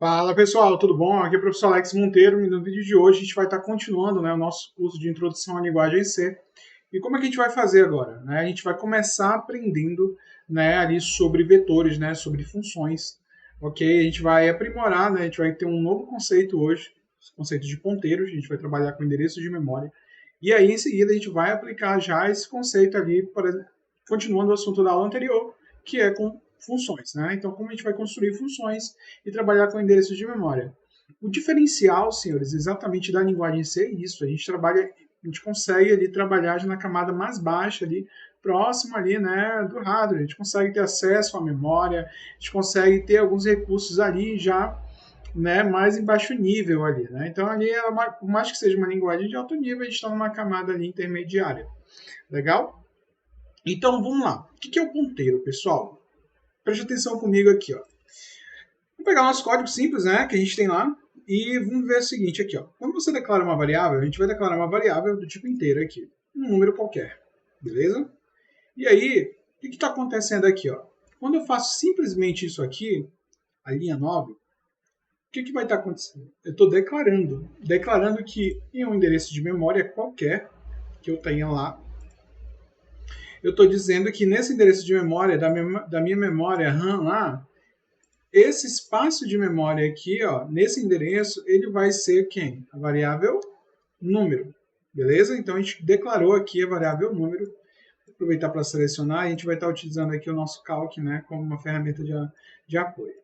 Fala pessoal, tudo bom? Aqui é o professor Alex Monteiro e no vídeo de hoje a gente vai estar continuando, o nosso curso de Introdução à Linguagem C. E como é que a gente vai fazer agora? A gente vai começar aprendendo ali sobre vetores, sobre funções, ok? A gente vai aprimorar, a gente vai ter um novo conceito hoje, conceito de ponteiros, a gente vai trabalhar com endereços de memória. E aí em seguida a gente vai aplicar já esse conceito ali, por exemplo, continuando o assunto da aula anterior, que é com funções, Então, como a gente vai construir funções e trabalhar com endereços de memória. O diferencial, senhores, exatamente da linguagem C é isso. A gente consegue ali trabalhar na camada mais baixa ali, próximo ali, do hardware. A gente consegue ter acesso à memória, a gente consegue ter alguns recursos ali já, mais em baixo nível ali, Então ali, por mais que seja uma linguagem de alto nível, a gente está numa camada ali intermediária. Legal? Então vamos lá. O que é o ponteiro, pessoal? Preste atenção comigo aqui, ó. Vamos pegar o nosso código simples, que a gente tem lá, e vamos ver o seguinte aqui, ó. Quando você declara uma variável, a gente vai declarar uma variável do tipo inteiro aqui, um número qualquer, beleza? E aí, o que está acontecendo aqui, ó? Quando eu faço simplesmente isso aqui, a linha 9, o que vai estar acontecendo? Eu estou declarando que em um endereço de memória qualquer que eu tenha lá, eu estou dizendo que nesse endereço de memória, da minha memória RAM lá, esse espaço de memória aqui, ó, nesse endereço, ele vai ser quem? A variável número, beleza? Então a gente declarou aqui a variável número. Vou aproveitar para selecionar, a gente vai estar utilizando aqui o nosso calc, como uma ferramenta de apoio.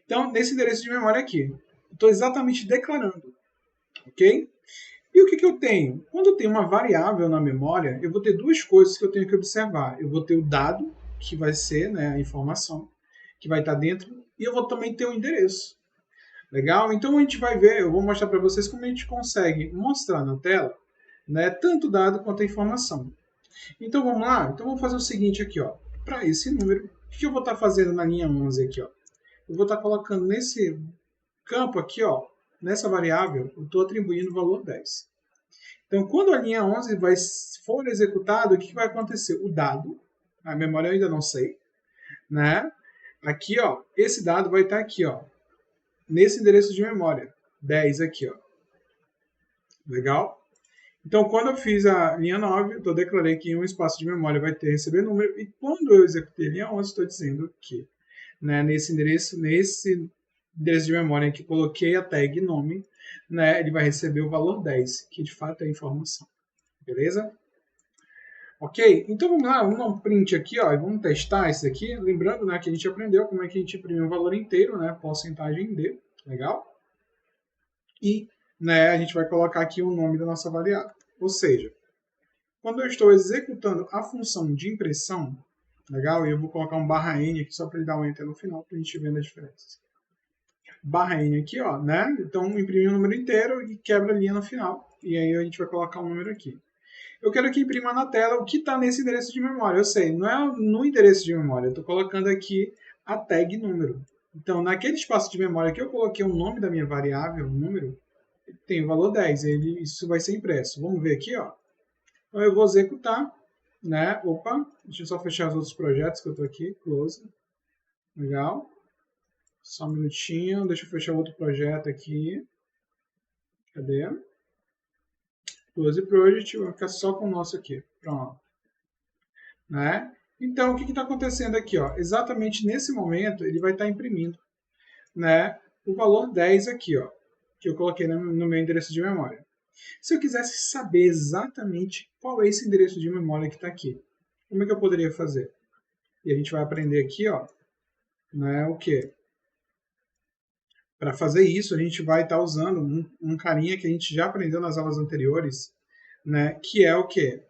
Então, nesse endereço de memória aqui, estou exatamente declarando, ok? E o que eu tenho? Quando eu tenho uma variável na memória, eu vou ter duas coisas que eu tenho que observar. Eu vou ter o dado, que vai ser a informação, que vai estar dentro, e eu vou também ter o endereço. Legal? Então a gente vai ver, eu vou mostrar para vocês como a gente consegue mostrar na tela, tanto o dado quanto a informação. Então vamos lá? Então vamos fazer o seguinte aqui, ó. Para esse número, o que eu vou estar fazendo na linha 11 aqui, ó? Eu vou estar colocando nesse campo aqui, ó, nessa variável, eu estou atribuindo o valor 10. Então, quando a linha 11 for executada, o que vai acontecer? O dado, a memória eu ainda não sei, Aqui, ó, esse dado vai estar aqui, ó, nesse endereço de memória, 10 aqui, ó. Legal? Então, quando eu fiz a linha 9, eu declarei que em um espaço de memória vai ter receber número, e quando eu executei a linha 11, estou dizendo que nesse endereço de memória que coloquei a tag nome, ele vai receber o valor 10, que de fato é a informação. Beleza? Ok? Então vamos lá, vamos dar um print aqui, ó, e vamos testar isso aqui. Lembrando que a gente aprendeu como é que a gente imprime um valor inteiro, porcentagem D, legal? E a gente vai colocar aqui o nome da nossa variável. Ou seja, quando eu estou executando a função de impressão, legal? E eu vou colocar um /n aqui só para ele dar um enter no final, para a gente ver a diferença. /n aqui, ó, Então imprimir um número inteiro e quebra a linha no final. E aí a gente vai colocar um número aqui. Eu quero que imprima na tela o que está nesse endereço de memória. Eu sei, não é no endereço de memória, eu estou colocando aqui a tag número. Então, naquele espaço de memória que eu coloquei o nome da minha variável, número, tem o valor 10, isso vai ser impresso. Vamos ver aqui, ó. Então, eu vou executar, Opa, deixa eu só fechar os outros projetos que eu estou aqui, close. Legal. Só um minutinho, deixa eu fechar outro projeto aqui. Cadê? Close Project, vou ficar só com o nosso aqui. Pronto. Então, o que está acontecendo aqui? Ó? Exatamente nesse momento, ele vai estar imprimindo o valor 10 aqui, ó, que eu coloquei no meu endereço de memória. Se eu quisesse saber exatamente qual é esse endereço de memória que está aqui, como é que eu poderia fazer? E a gente vai aprender aqui, ó, o quê? Para fazer isso, a gente vai estar usando um carinha que a gente já aprendeu nas aulas anteriores, que é o quê?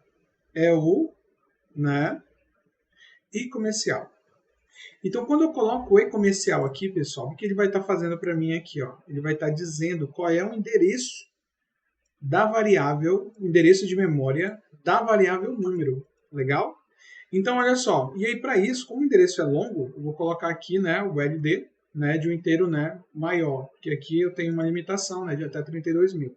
É o e-comercial. Então, quando eu coloco o e-comercial aqui, pessoal, o que ele vai estar fazendo para mim aqui? Ó? Ele vai estar dizendo qual é o endereço da variável, o endereço de memória da variável número. Legal? Então, olha só. E aí, para isso, como o endereço é longo, eu vou colocar aqui o LD de um inteiro maior, porque aqui eu tenho uma limitação de até 32 mil.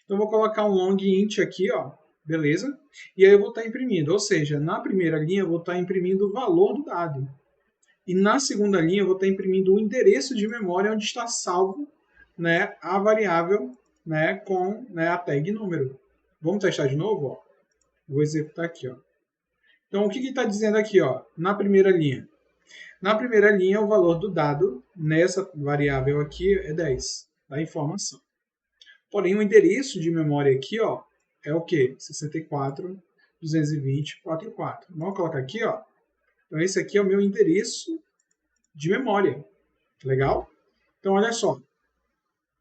Então, eu vou colocar um long int aqui, ó, beleza? E aí eu vou estar imprimindo, ou seja, na primeira linha eu vou estar imprimindo o valor do dado. E na segunda linha eu vou estar imprimindo o endereço de memória onde está salvo, né, a variável, né, com, né, a tag número. Vamos testar de novo? Ó. Vou executar aqui. Ó. Então, o que está dizendo aqui? Ó, na primeira linha? Na primeira linha, o valor do dado nessa variável aqui é 10, da informação. Porém, o endereço de memória aqui, ó, é o quê? 64, 220, 44. Vamos colocar aqui, ó. Então, esse aqui é o meu endereço de memória. Legal? Então, olha só.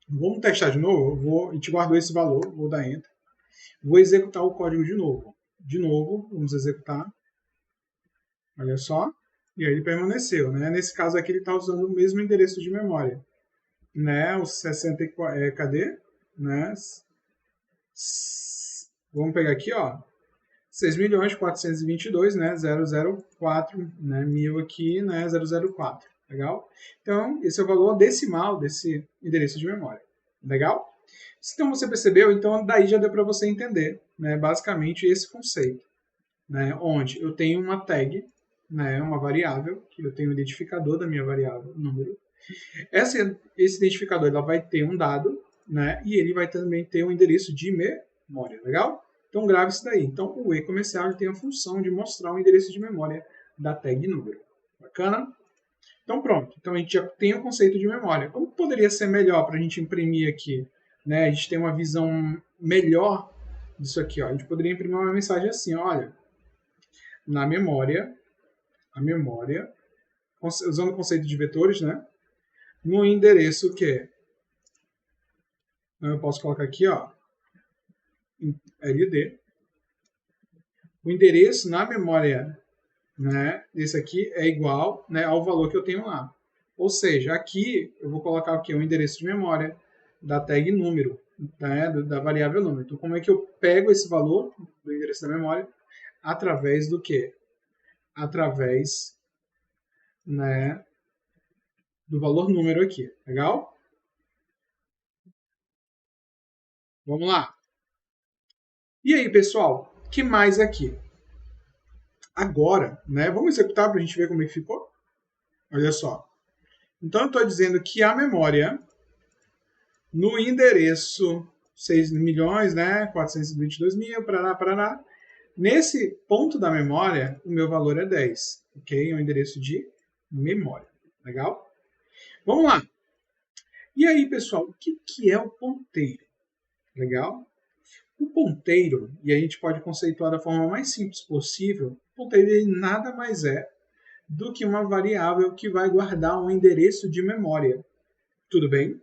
Vamos testar de novo? A gente guardou esse valor, vou dar Enter. Vou executar o código de novo. De novo, vamos executar. Olha só. E aí ele permaneceu. Né? Nesse caso aqui, ele está usando o mesmo endereço de memória. Né? O 64... cadê? Né? Vamos pegar aqui, ó. 6.422, né? 004, né? 1000 aqui, né? 004. Legal? Então, esse é o valor decimal desse endereço de memória. Legal? Então, você percebeu? Então, daí já deu para você entender, né? Basicamente, esse conceito. Né? Onde eu tenho uma tag, né? Uma variável, que eu tenho o identificador da minha variável, número. Esse identificador ela vai ter um dado, né? E ele vai também ter um endereço de memória. Legal? Então, grave isso daí. Então, o e-comercial tem a função de mostrar o endereço de memória da tag número. Bacana? Então, pronto. Então, a gente já tem o conceito de memória. Como poderia ser melhor para a gente imprimir aqui? Né? A gente tem uma visão melhor disso aqui. Ó. A gente poderia imprimir uma mensagem assim, olha, na memória, a memória, usando o conceito de vetores, né? No endereço que eu posso colocar aqui, ó, LD. O endereço na memória, né, esse aqui é igual, né, ao valor que eu tenho lá. Ou seja, aqui eu vou colocar aqui o endereço de memória da tag número, né, da variável número. Então, como é que eu pego esse valor do endereço da memória? Através do quê? Através, né, do valor número aqui. Legal? Vamos lá. E aí, pessoal, o que mais aqui? Agora, né, vamos executar para a gente ver como é que ficou? Olha só. Então, eu estou dizendo que a memória no endereço 6 milhões, né, 422 mil, parará. Nesse ponto da memória, o meu valor é 10, ok? É um endereço de memória. Legal? Vamos lá. E aí, pessoal, o que é o ponteiro? Legal? O ponteiro, e a gente pode conceituar da forma mais simples possível, o ponteiro ele nada mais é do que uma variável que vai guardar um endereço de memória. Tudo bem?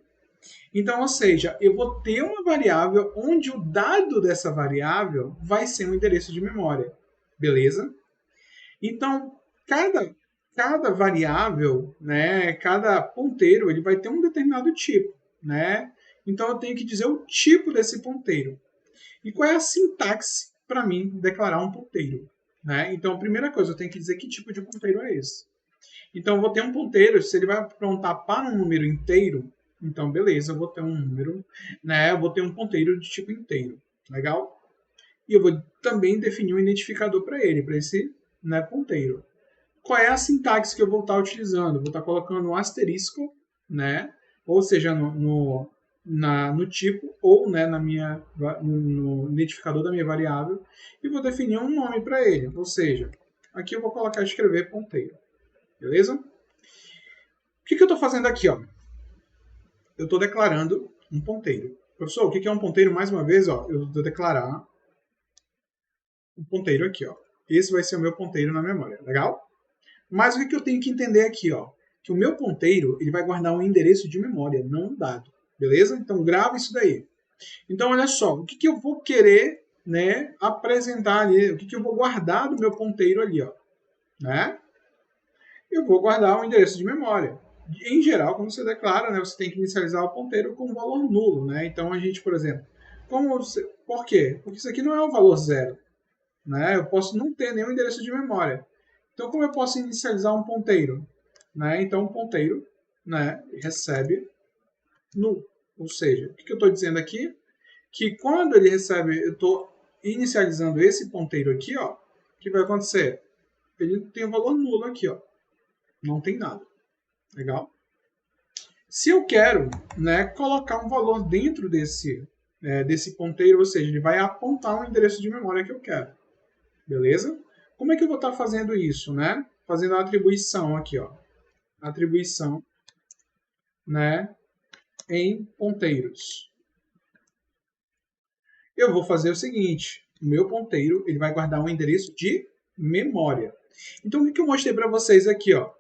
Então, ou seja, eu vou ter uma variável onde o dado dessa variável vai ser um endereço de memória. Beleza? Então, cada variável, né, cada ponteiro, ele vai ter um determinado tipo. Né? Então, eu tenho que dizer o tipo desse ponteiro. E qual é a sintaxe para mim declarar um ponteiro? Né? Então, a primeira coisa, eu tenho que dizer que tipo de ponteiro é esse. Então, eu vou ter um ponteiro, se ele vai apontar para um número inteiro, então, beleza, eu vou ter um número, né? Eu vou ter um ponteiro de tipo inteiro. Legal? E eu vou também definir um identificador para ele, para esse, né, ponteiro. Qual é a sintaxe que eu vou estar utilizando? Vou estar colocando um asterisco, né? Ou seja, no tipo, ou, né, no identificador da minha variável, e vou definir um nome para ele. Ou seja, aqui eu vou colocar escrever ponteiro. Beleza? O que eu estou fazendo aqui? Ó? Eu estou declarando um ponteiro. Professor, o que é um ponteiro? Mais uma vez, ó, eu vou declarar um ponteiro aqui. Ó. Esse vai ser o meu ponteiro na memória. Legal? Mas o que eu tenho que entender aqui? Ó? Que o meu ponteiro ele vai guardar um endereço de memória, não um dado. Beleza? Então, grava isso daí. Então, olha só. O que eu vou querer, né, apresentar ali? O que eu vou guardar do meu ponteiro ali? Ó? Né? Eu vou guardar um endereço de memória. Em geral, quando você declara, né, você tem que inicializar o ponteiro com um valor nulo. Né? Então, a gente, por exemplo, por quê? Porque isso aqui não é um valor zero. Né? Eu posso não ter nenhum endereço de memória. Então, como eu posso inicializar um ponteiro? Né? Então, o ponteiro, né, recebe null. Ou seja, o que eu estou dizendo aqui? Que quando ele recebe, eu estou inicializando esse ponteiro aqui, ó, o que vai acontecer? Ele tem um valor nulo aqui, ó. Não tem nada. Legal? Se eu quero, né, colocar um valor dentro desse ponteiro, ou seja, ele vai apontar um endereço de memória que eu quero. Beleza? Como é que eu vou estar fazendo isso, né? Fazendo a atribuição aqui, ó. Atribuição, né, em ponteiros. Eu vou fazer o seguinte, o meu ponteiro ele vai guardar um endereço de memória. Então, o que eu mostrei para vocês aqui, ó?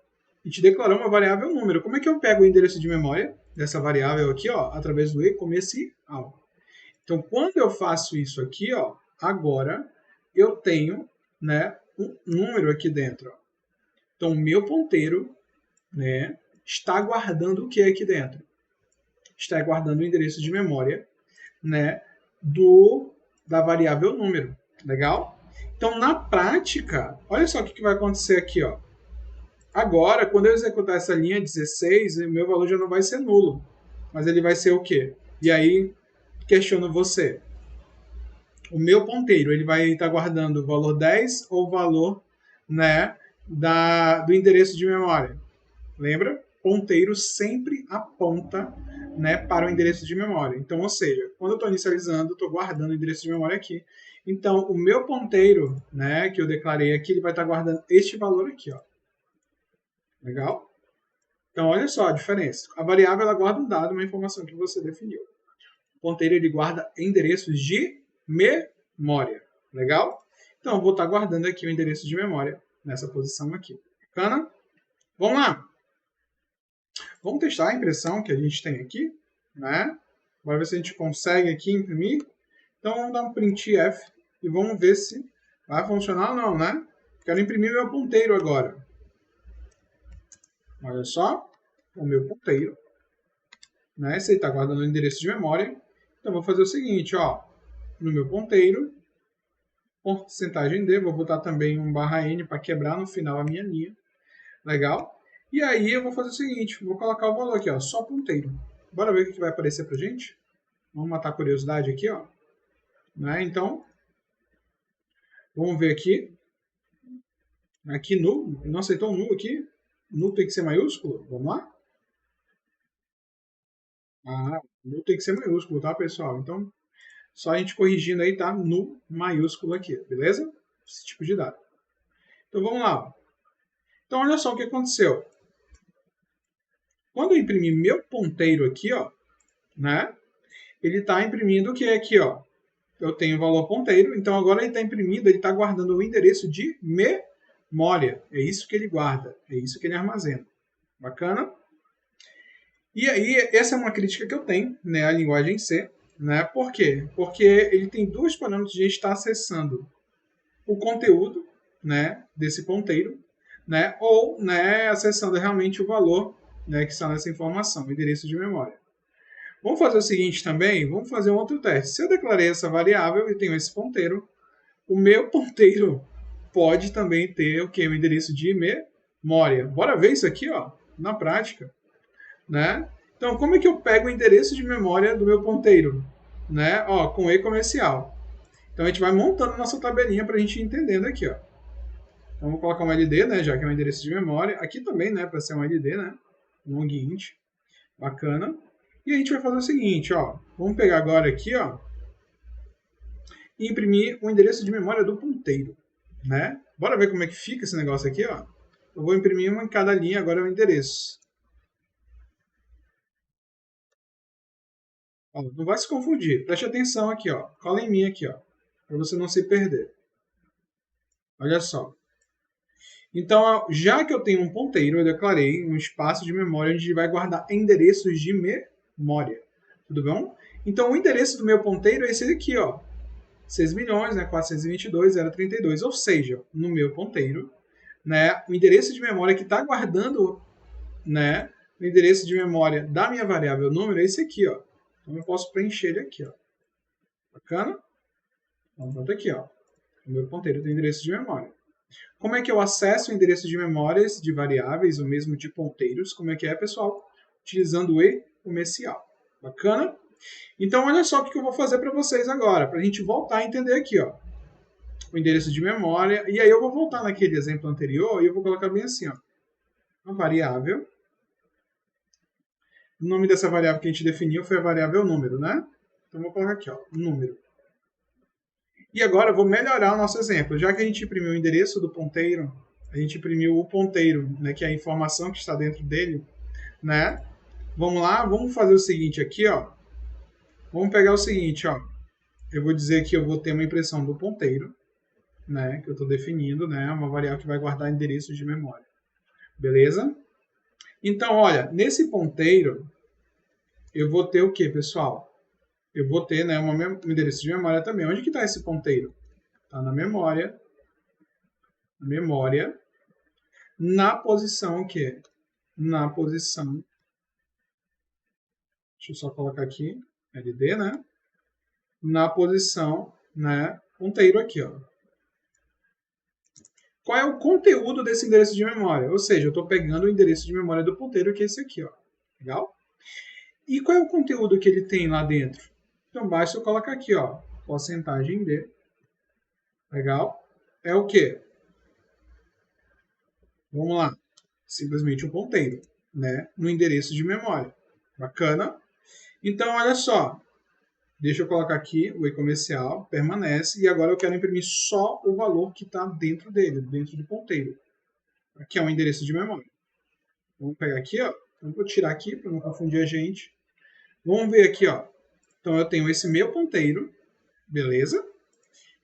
A gente declarou uma variável número. Como é que eu pego o endereço de memória dessa variável aqui, ó, através do e comercial? Então, quando eu faço isso aqui, ó, agora eu tenho, né, um número aqui dentro. Ó. Então, o meu ponteiro, né, está guardando o que aqui dentro? Está guardando o endereço de memória, né, da variável número. Legal? Então, na prática, olha só o que vai acontecer aqui, ó. Agora, quando eu executar essa linha 16, meu valor já não vai ser nulo. Mas ele vai ser o quê? E aí, questiono você. O meu ponteiro, ele vai estar guardando o valor 10 ou o valor, né, do endereço de memória? Lembra? Ponteiro sempre aponta, né, para o endereço de memória. Então, ou seja, quando eu estou inicializando, estou guardando o endereço de memória aqui. Então, o meu ponteiro, né, que eu declarei aqui, ele vai estar guardando este valor aqui, ó. Legal? Então, olha só a diferença. A variável ela guarda um dado, uma informação que você definiu. O ponteiro ele guarda endereços de memória. Legal? Então, eu vou estar guardando aqui o endereço de memória nessa posição aqui. Bacana? Vamos lá. Vamos testar a impressão que a gente tem aqui. Né? Bora ver se a gente consegue aqui imprimir. Então, vamos dar um printf e vamos ver se vai funcionar ou não, né? Quero imprimir meu ponteiro agora. Olha só, o meu ponteiro. Né? Esse aí está guardando o endereço de memória. Então, vou fazer o seguinte, ó. No meu ponteiro, porcentagem D, vou botar também um /n para quebrar no final a minha linha. Legal? E aí eu vou fazer o seguinte, vou colocar o valor aqui, ó, só ponteiro. Bora ver o que vai aparecer pra gente? Vamos matar a curiosidade aqui, ó. Né? Então, vamos ver aqui. Aqui null, não aceitou null aqui. Null tem que ser maiúsculo, vamos lá? Ah, null tem que ser maiúsculo, tá, pessoal? Então, só a gente corrigindo aí, tá? Null maiúsculo aqui, beleza? Esse tipo de dado. Então, vamos lá. Então, olha só o que aconteceu. Quando eu imprimir meu ponteiro aqui, ó, né? Ele está imprimindo o que é aqui, ó. Eu tenho o valor ponteiro, então agora ele está imprimindo, ele está guardando o endereço de memória. É isso que ele guarda, é isso que ele armazena. Bacana? E aí, essa é uma crítica que eu tenho, né, à linguagem C, né? Por quê? Porque ele tem dois parâmetros de a gente estar acessando o conteúdo, né, desse ponteiro, né, ou, né, acessando realmente o valor, né, que está nessa informação, o endereço de memória. Vamos fazer o seguinte também, vamos fazer um outro teste. Se eu declarei essa variável e tenho esse ponteiro, o meu ponteiro pode também ter o que? O endereço de memória. Bora ver isso aqui, ó, na prática. Né? Então, como é que eu pego o endereço de memória do meu ponteiro? Né? Ó, com e comercial. Então, a gente vai montando nossa tabelinha para a gente ir entendendo aqui. Ó. Então, vou colocar um LD, né, já que é um endereço de memória. Aqui também, né, para ser um LD, né? Long int. Bacana. E a gente vai fazer o seguinte, ó. Vamos pegar agora aqui, ó. E imprimir o endereço de memória do ponteiro, né? Bora ver como é que fica esse negócio aqui, ó. Eu vou imprimir uma em cada linha, agora é o endereço. Ó, não vai se confundir. Preste atenção aqui, ó. Cola em mim aqui, ó. Para você não se perder. Olha só. Então, já que eu tenho um ponteiro, eu declarei um espaço de memória onde vai guardar endereços de memória. Tudo bom? Então, o endereço do meu ponteiro é esse aqui, ó. 6 milhões, né, 422,032. Ou seja, no meu ponteiro, né, o endereço de memória que está guardando, né, o endereço de memória da minha variável número é esse aqui, ó. Então, eu posso preencher ele aqui, ó. Bacana? Então, pronto aqui, ó. O meu ponteiro tem endereço de memória. Como é que eu acesso o endereço de memórias de variáveis, ou mesmo de ponteiros? Como é que é, pessoal? Utilizando o e comercial. Bacana? Então, olha só o que eu vou fazer para vocês agora, para a gente voltar a entender aqui, ó. O endereço de memória. E aí eu vou voltar naquele exemplo anterior e eu vou colocar bem assim, ó. uma variável. O nome dessa variável que a gente definiu foi a variável número, né? Então, vou colocar aqui, ó, número. E agora eu vou melhorar o nosso exemplo. Já que a gente imprimiu o endereço do ponteiro, a gente imprimiu o ponteiro, né, que é a informação que está dentro dele, né? Vamos lá, vamos fazer o seguinte aqui, ó. Vamos pegar o seguinte, ó. Eu vou dizer que eu vou ter uma impressão do ponteiro, né, que eu estou definindo, né, uma variável que vai guardar endereços de memória. Beleza? Então, olha, nesse ponteiro, eu vou ter o que, pessoal? Eu vou ter, né, um endereço de memória também. Onde que está esse ponteiro? Está na memória. Memória. Na posição o quê? Na posição. Deixa eu só colocar aqui. LD, né? Na posição, né? Ponteiro aqui, ó. Qual é o conteúdo desse endereço de memória? Ou seja, eu estou pegando o endereço de memória do ponteiro, que é esse aqui, ó. Legal? E qual é o conteúdo que ele tem lá dentro? Então, basta eu colocar aqui, ó, porcentagem de. Legal? É o quê? Vamos lá. Simplesmente um ponteiro, né? No endereço de memória. Bacana? Então, olha só. Deixa eu colocar aqui o e-comercial, permanece, e agora eu quero imprimir só o valor que está dentro dele, dentro do ponteiro. Aqui é um endereço de memória. Vamos pegar aqui, ó. Então, vou tirar aqui para não confundir a gente. Vamos ver aqui, ó. Então, eu tenho esse meu ponteiro, beleza?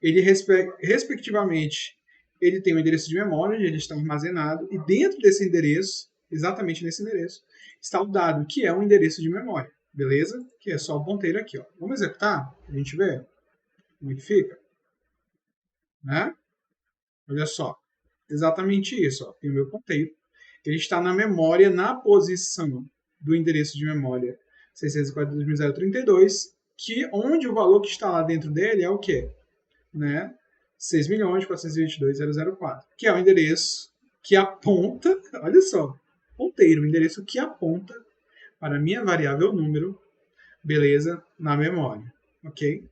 Ele, respectivamente, ele tem um endereço de memória, onde ele está armazenado, e dentro desse endereço, exatamente nesse endereço, está o dado, que é um endereço de memória, beleza? Que é só o ponteiro aqui, ó. Vamos executar, para a gente ver como é que fica, né? Olha só, exatamente isso, ó. Tem o meu ponteiro, ele está na memória, na posição do endereço de memória 642.032, que onde o valor que está lá dentro dele é o quê? Né? 6.422.004, que é o endereço que aponta, olha só, ponteiro, o endereço que aponta para a minha variável número, beleza, na memória, ok?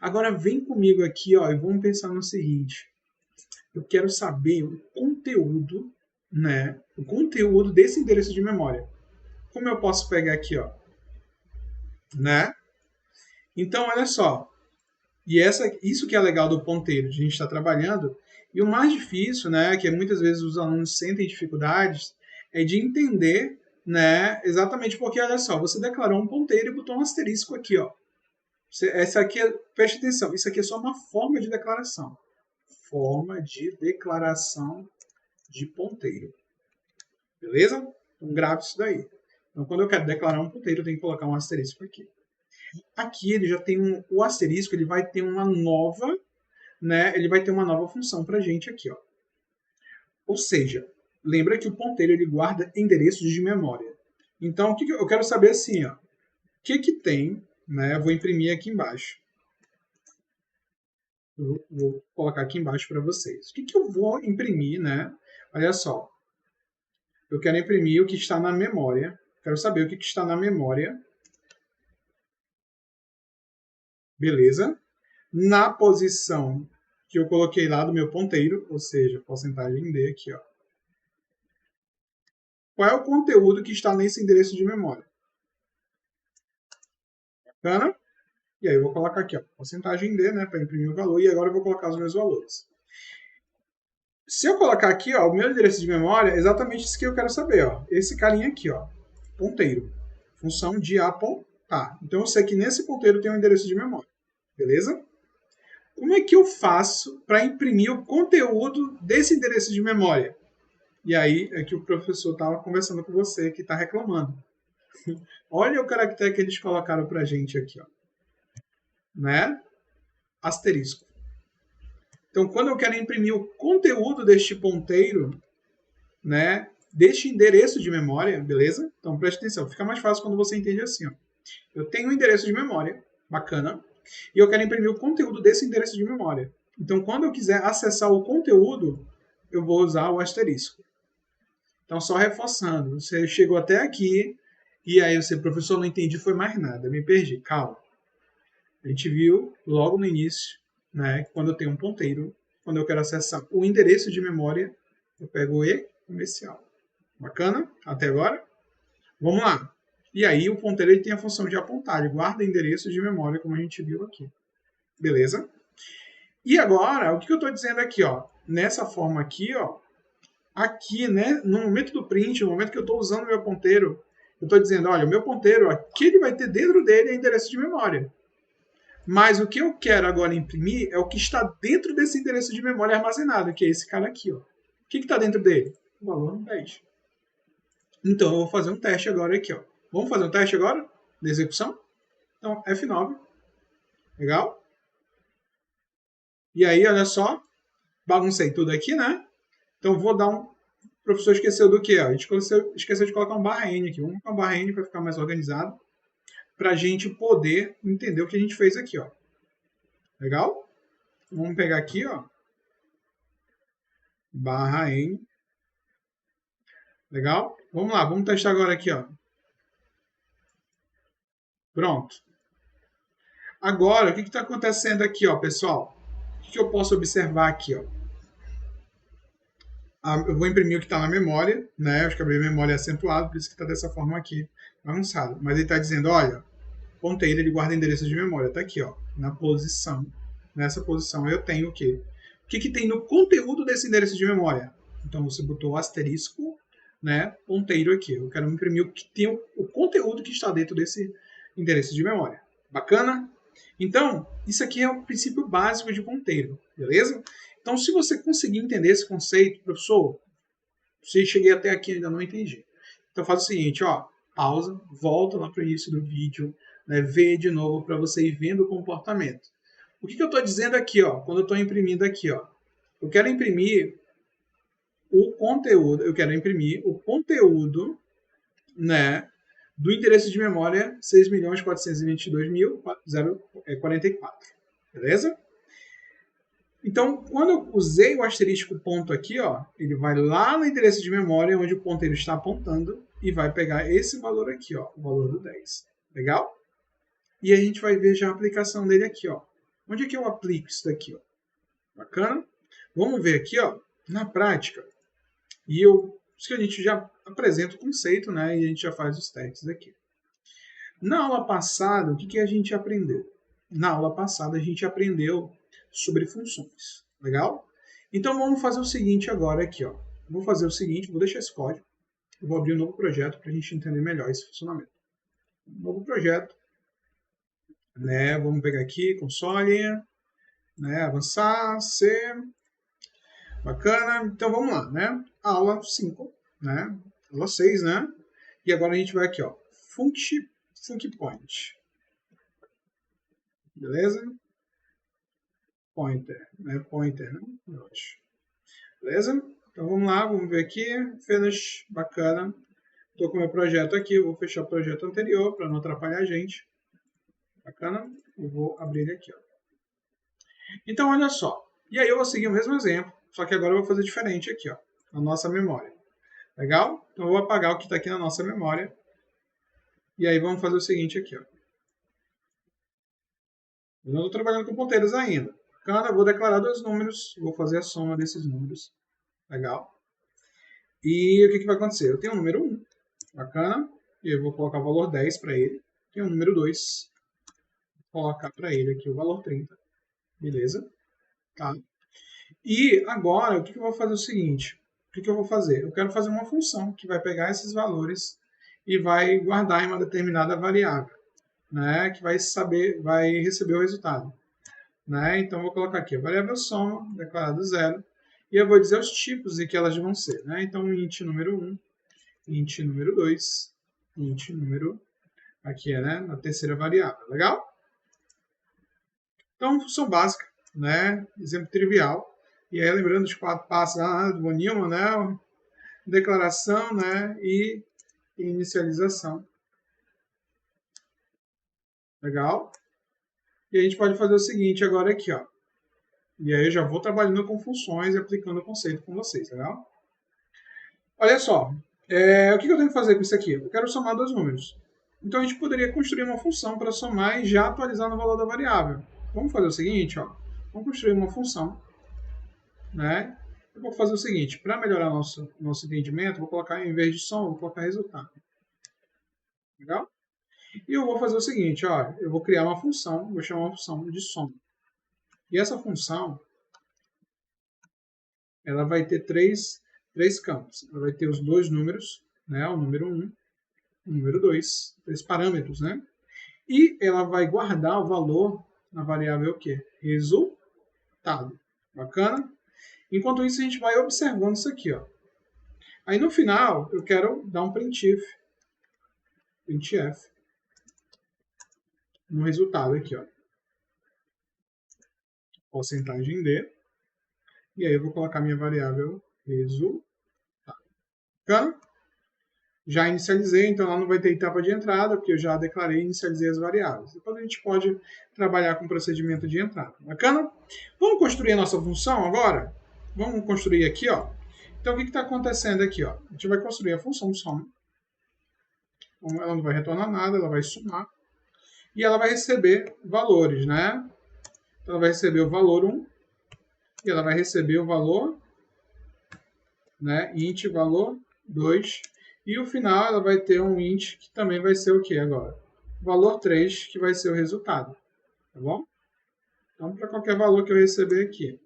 Agora vem comigo aqui, ó, e vamos pensar no seguinte, eu quero saber o conteúdo, né, o conteúdo desse endereço de memória. Como eu posso pegar aqui, ó, né? Então, olha só, e isso que é legal do ponteiro, de a gente estar trabalhando. E o mais difícil, né, que muitas vezes os alunos sentem dificuldades, é de entender, né, exatamente porque, olha só, você declarou um ponteiro e botou um asterisco aqui, ó. Essa aqui, preste atenção, isso aqui é só uma forma de declaração. Forma de declaração de ponteiro. Beleza? Então, grave isso daí. Então, quando eu quero declarar um ponteiro, eu tenho que colocar um asterisco aqui. Aqui ele já tem o asterisco, ele vai ter uma nova, né? Ele vai ter uma nova função para a gente aqui, ó. Ou seja, lembra que o ponteiro ele guarda endereços de memória. Então, o que eu quero saber assim, ó, o que tem, né? Eu vou imprimir aqui embaixo. Eu vou colocar aqui embaixo para vocês. O que eu vou imprimir, né? Olha só. Eu quero imprimir o que está na memória. Quero saber o que está na memória. Beleza? Na posição que eu coloquei lá do meu ponteiro, ou seja, porcentagem D aqui, ó. Qual é o conteúdo que está nesse endereço de memória? Bacana? E aí eu vou colocar aqui, ó, porcentagem D, né, para imprimir o valor, e agora eu vou colocar os meus valores. Se eu colocar aqui, ó, o meu endereço de memória, é exatamente isso que eu quero saber, ó. Esse carinha aqui, ó, ponteiro. Função de apontar. Então eu sei que nesse ponteiro tem um endereço de memória. Beleza? Como é que eu faço para imprimir o conteúdo desse endereço de memória? E aí é que o professor estava conversando com você, que está reclamando. Olha o caractere que eles colocaram para a gente aqui, ó. Né? Asterisco. Então, quando eu quero imprimir o conteúdo deste ponteiro, né, deste endereço de memória, beleza? Então, preste atenção, fica mais fácil quando você entende assim, ó. Eu tenho um endereço de memória, bacana, e eu quero imprimir o conteúdo desse endereço de memória. Então, quando eu quiser acessar o conteúdo, eu vou usar o asterisco. Então, só reforçando, você chegou até aqui, e aí você, professor, não entendi, foi mais nada, me perdi. Calma. A gente viu logo no início, né, quando eu tenho um ponteiro, quando eu quero acessar o endereço de memória, eu pego o e comercial. Bacana? Até agora? Vamos lá. E aí o ponteiro ele tem a função de apontar, ele guarda endereços de memória, como a gente viu aqui. Beleza? E agora, o que eu estou dizendo aqui, ó? Nessa forma aqui, ó, aqui, né, no momento do print, no momento que eu estou usando o meu ponteiro, eu estou dizendo, olha, o meu ponteiro, aqui ele vai ter dentro dele é endereço de memória. Mas o que eu quero agora imprimir é o que está dentro desse endereço de memória armazenado, que é esse cara aqui, ó. O que está dentro dele? O valor 10. Então, eu vou fazer um teste agora aqui, ó. Vamos fazer um teste agora de execução? Então, F9. Legal? E aí, olha só, baguncei tudo aqui, né? Então, vou dar um... O professor esqueceu do que? A gente esqueceu de colocar um barra N aqui. Vamos com a barra N para ficar mais organizado, para a gente poder entender o que a gente fez aqui, ó. Legal? Vamos pegar aqui, ó. Barra N. Legal? Vamos lá, vamos testar agora aqui, ó. Pronto. Agora, o que está acontecendo aqui, ó, pessoal? O que eu posso observar aqui, ó? Eu vou imprimir o que está na memória, né? Acho que a memória é acentuada, por isso que está dessa forma aqui, avançado. Mas ele está dizendo, olha, ponteiro ele guarda endereço de memória. Está aqui, ó, na posição. Nessa posição eu tenho o quê? O que tem no conteúdo desse endereço de memória? Então você botou o asterisco, né? Ponteiro aqui. Eu quero imprimir o que tem o conteúdo que está dentro desse endereço de memória. Bacana? Então, isso aqui é o princípio básico de ponteiro, beleza? Então, se você conseguir entender esse conceito, professor, se cheguei até aqui e ainda não entendi. Então, faz o seguinte, ó, pausa, volta lá para o início do vídeo, né, vê de novo para você ir vendo o comportamento. O que eu estou dizendo aqui, ó, quando eu estou imprimindo aqui, ó, eu quero imprimir o conteúdo, né, do endereço de memória 6.422.044. Beleza? Então, quando eu usei o asterisco ponto aqui, ó, ele vai lá no endereço de memória onde o ponteiro está apontando e vai pegar esse valor aqui, ó, o valor do 10. Legal? E a gente vai ver já a aplicação dele aqui, ó. Onde é que eu aplico isso daqui, ó? Bacana? Vamos ver aqui, ó, na prática. E isso que a gente já apresenta o conceito, né? E a gente já faz os testes aqui. Na aula passada, o que a gente aprendeu? Na aula passada, a gente aprendeu sobre funções. Legal? Então, vamos fazer o seguinte agora aqui, ó. Vou fazer o seguinte, vou deixar esse código. Eu vou abrir um novo projeto para a gente entender melhor esse funcionamento. Novo projeto. Né? Vamos pegar aqui, console, né? Avançar, C. Bacana. Então, vamos lá, né? Aula 5, né? Aula 6, né? E agora a gente vai aqui, ó. Func point. Beleza? Pointer, né? Pointer, né? Beleza? Então vamos lá, vamos ver aqui. Finish, bacana. Estou com o meu projeto aqui, eu vou fechar o projeto anterior para não atrapalhar a gente. Bacana? Eu vou abrir ele aqui, ó. Então olha só. E aí eu vou seguir o mesmo exemplo, só que agora eu vou fazer diferente aqui, ó. Na nossa memória. Legal? Então eu vou apagar o que está aqui na nossa memória. E aí vamos fazer o seguinte aqui, ó. Eu não estou trabalhando com ponteiros ainda. Bacana, eu vou declarar 2 números, vou fazer a soma desses números. Legal? E o que vai acontecer? Eu tenho o número 1, bacana, e eu vou colocar o valor 10 para ele. Tenho o número 2, vou colocar para ele aqui o valor 30, beleza? Tá? E agora, o que eu vou fazer é o seguinte, o que eu vou fazer? Eu quero fazer uma função que vai pegar esses valores e vai guardar em uma determinada variável, né, que vai receber o resultado. Né? Então, eu vou colocar aqui a variável soma, declarado 0, e eu vou dizer os tipos em que elas vão ser. Né? Então, int número 1, int número 2, int número... Aqui é, né, na terceira variável. Legal? Então, função básica, né? Exemplo trivial. E aí, lembrando os 4 passos do von Neumann, né? Declaração, né? E inicialização. Legal? E a gente pode fazer o seguinte agora aqui, ó. E aí eu já vou trabalhando com funções e aplicando o conceito com vocês, legal? Olha só, o que eu tenho que fazer com isso aqui? Eu quero somar 2 números. Então a gente poderia construir uma função para somar e já atualizar no valor da variável. Vamos fazer o seguinte, ó. Vamos construir uma função, né? Eu vou fazer o seguinte, para melhorar nosso entendimento, vou colocar, em vez de som, vou colocar resultado. Legal? E eu vou fazer o seguinte, ó, eu vou criar uma função, vou chamar uma função de soma. E essa função, ela vai ter três campos. Ela vai ter os dois números, né, o número 1, o número 2, três parâmetros, né? E ela vai guardar o valor na variável o quê? Resultado. Bacana? Enquanto isso, a gente vai observando isso aqui, ó. Aí no final, eu quero dar um printf no resultado aqui, ó. Porcentagem D. E aí eu vou colocar minha variável resultado. Bacana? Já inicializei, então lá não vai ter etapa de entrada, porque eu já declarei e inicializei as variáveis. Depois a gente pode trabalhar com o procedimento de entrada. Bacana? Vamos construir a nossa função agora? Vamos construir aqui, ó. Então, o que está acontecendo aqui, ó? A gente vai construir a função soma. Ela não vai retornar nada, ela vai somar. E ela vai receber valores, né? Então, ela vai receber o valor 1. E ela vai receber o valor, né? Int valor 2. E o final ela vai ter um int que também vai ser o que agora? Valor 3, que vai ser o resultado. Tá bom? Então, para qualquer valor que eu receber aqui.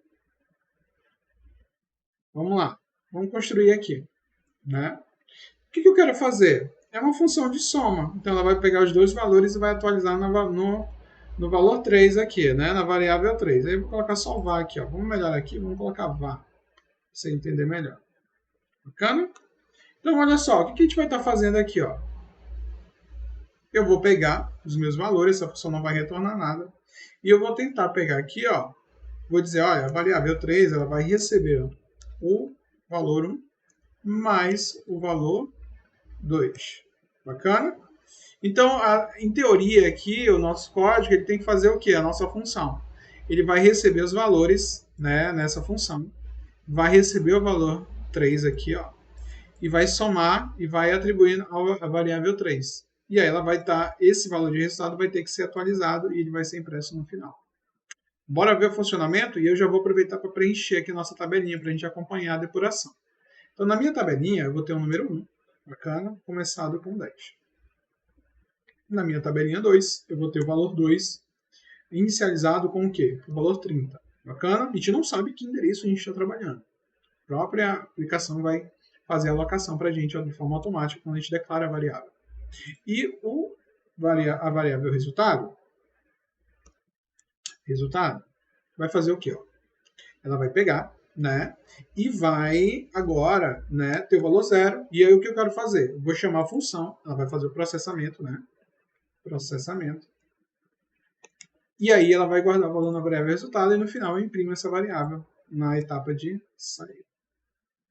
Vamos lá. Vamos construir aqui. Né? O que eu quero fazer? É uma função de soma. Então, ela vai pegar os dois valores e vai atualizar no valor 3 aqui, né? Na variável 3. Aí eu vou colocar só var aqui. Ó. Vamos melhorar aqui, vamos colocar var. Para você entender melhor. Bacana? Então, olha só, o que a gente vai estar fazendo aqui? Ó? Eu vou pegar os meus valores, essa função não vai retornar nada. E eu vou tentar pegar aqui, ó, vou dizer, olha, a variável 3 ela vai receber o valor 1 mais o valor 2. Bacana? Então, em teoria aqui, o nosso código ele tem que fazer o quê? A nossa função. Ele vai receber os valores, né, nessa função. Vai receber o valor 3 aqui, ó. E vai somar e vai atribuir a variável 3. E aí ela vai estar, esse valor de resultado vai ter que ser atualizado e ele vai ser impresso no final. Bora ver o funcionamento e eu já vou aproveitar para preencher aqui a nossa tabelinha para a gente acompanhar a depuração. Então na minha tabelinha eu vou ter o número 1, bacana, começado com 10. Na minha tabelinha 2 eu vou ter o valor 2, inicializado com o quê? O valor 30. Bacana? A gente não sabe que endereço a gente está trabalhando. A própria aplicação vai fazer a alocação para a gente de forma automática quando a gente declara a variável. E a variável resultado vai fazer o quê? Ó? Ela vai pegar, né? E vai agora, né, ter o valor 0. E aí o que eu quero fazer? Eu vou chamar a função, ela vai fazer o processamento, né? Processamento. E aí ela vai guardar o valor na variável resultado e no final eu imprimo essa variável na etapa de saída.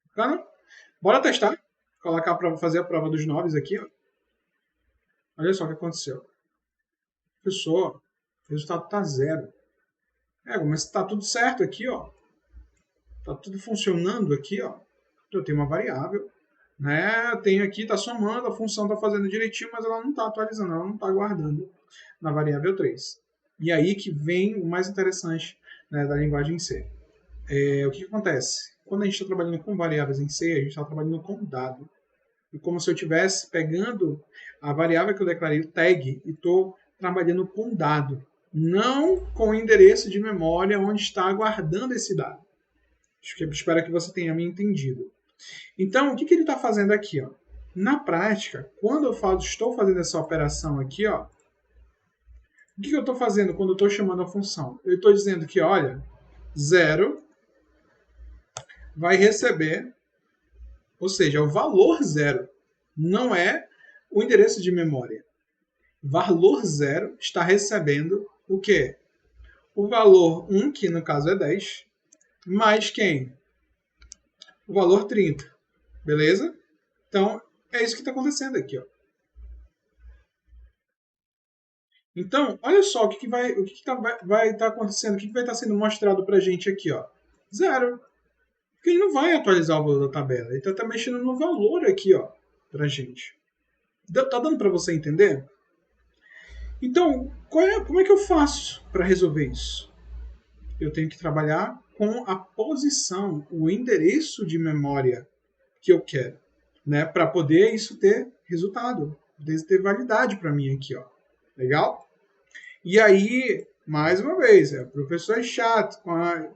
Bacana? Bora testar. Colocar para fazer a prova dos 9 aqui, ó. Olha só o que aconteceu. Pessoal, o resultado está 0. Mas está tudo certo aqui, ó. Está tudo funcionando aqui, ó. Eu tenho uma variável, né? Tenho aqui, está somando, a função está fazendo direitinho, mas ela não está atualizando, ela não está guardando na variável 3. E aí que vem o mais interessante, né, da linguagem C. O que acontece? Quando a gente está trabalhando com variáveis em C, a gente está trabalhando com dado. E como se eu estivesse pegando a variável que eu declarei, o tag, e estou trabalhando com dado, não com o endereço de memória onde está guardando esse dado. Espero que você tenha me entendido. Então, o que ele está fazendo aqui? Ó? Na prática, quando eu estou fazendo essa operação aqui, ó, o que eu estou fazendo quando eu estou chamando a função? Eu estou dizendo que, olha, 0 vai receber, ou seja, o valor 0, não é o endereço de memória. Valor 0 está recebendo o quê? O valor 1, que no caso é 10, mais quem? O valor 30. Beleza? Então, é isso que está acontecendo aqui. Ó. Então, olha só o que vai estar acontecendo, o que vai estar sendo mostrado para a gente aqui. Ó. 0. Porque ele não vai atualizar o valor da tabela. Ele está mexendo no valor aqui, ó, para a gente. Tá dando para você entender? Então, como é que eu faço para resolver isso? eu tenho que trabalhar com a posição, o endereço de memória que eu quero, né? Para poder isso ter resultado, ter validade para mim aqui, ó. Legal? E aí, mais uma vez, o professor é chato,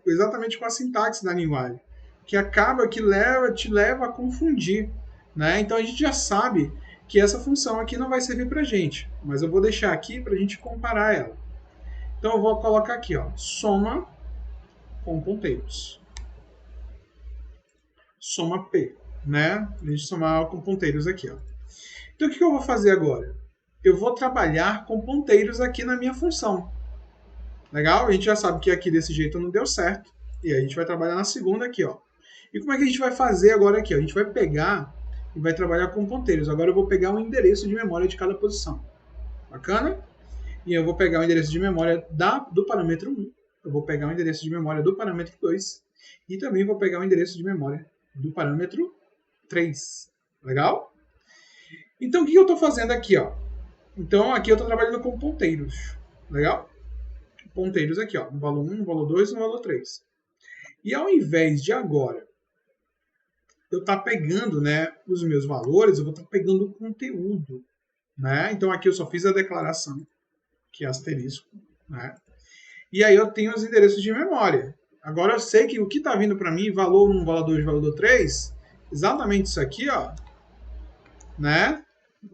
exatamente com a sintaxe da linguagem, que acaba que te leva a confundir, né? Então a gente já sabe que essa função aqui não vai servir para a gente, mas eu vou deixar aqui para a gente comparar ela. Então eu vou colocar aqui, ó, soma com ponteiros. Soma P, né? A gente somar com ponteiros aqui, ó. Então o que eu vou fazer agora? Eu vou trabalhar com ponteiros aqui na minha função. Legal? A gente já sabe que aqui desse jeito não deu certo. E aí a gente vai trabalhar na segunda aqui, ó. E como é que a gente vai fazer agora aqui? Ó? A gente vai pegar e vai trabalhar com ponteiros. Agora eu vou pegar o endereço de memória de cada posição. Bacana? E eu vou pegar o endereço de memória do parâmetro 1. Eu vou pegar o endereço de memória do parâmetro 2. E também vou pegar o endereço de memória do parâmetro 3. Legal? Então o que eu estou fazendo aqui? Ó? Então aqui eu estou trabalhando com ponteiros. Legal? Ponteiros aqui, ó, no valor 1, no valor 2 e no valor 3. E ao invés de agora eu estar pegando, né, os meus valores, eu vou estar pegando o conteúdo. Né? Então aqui eu só fiz a declaração, que é asterisco. Né? E aí eu tenho os endereços de memória. Agora eu sei que o que está vindo para mim, valor 1, valor 2, valor 3, exatamente isso aqui, ó, né?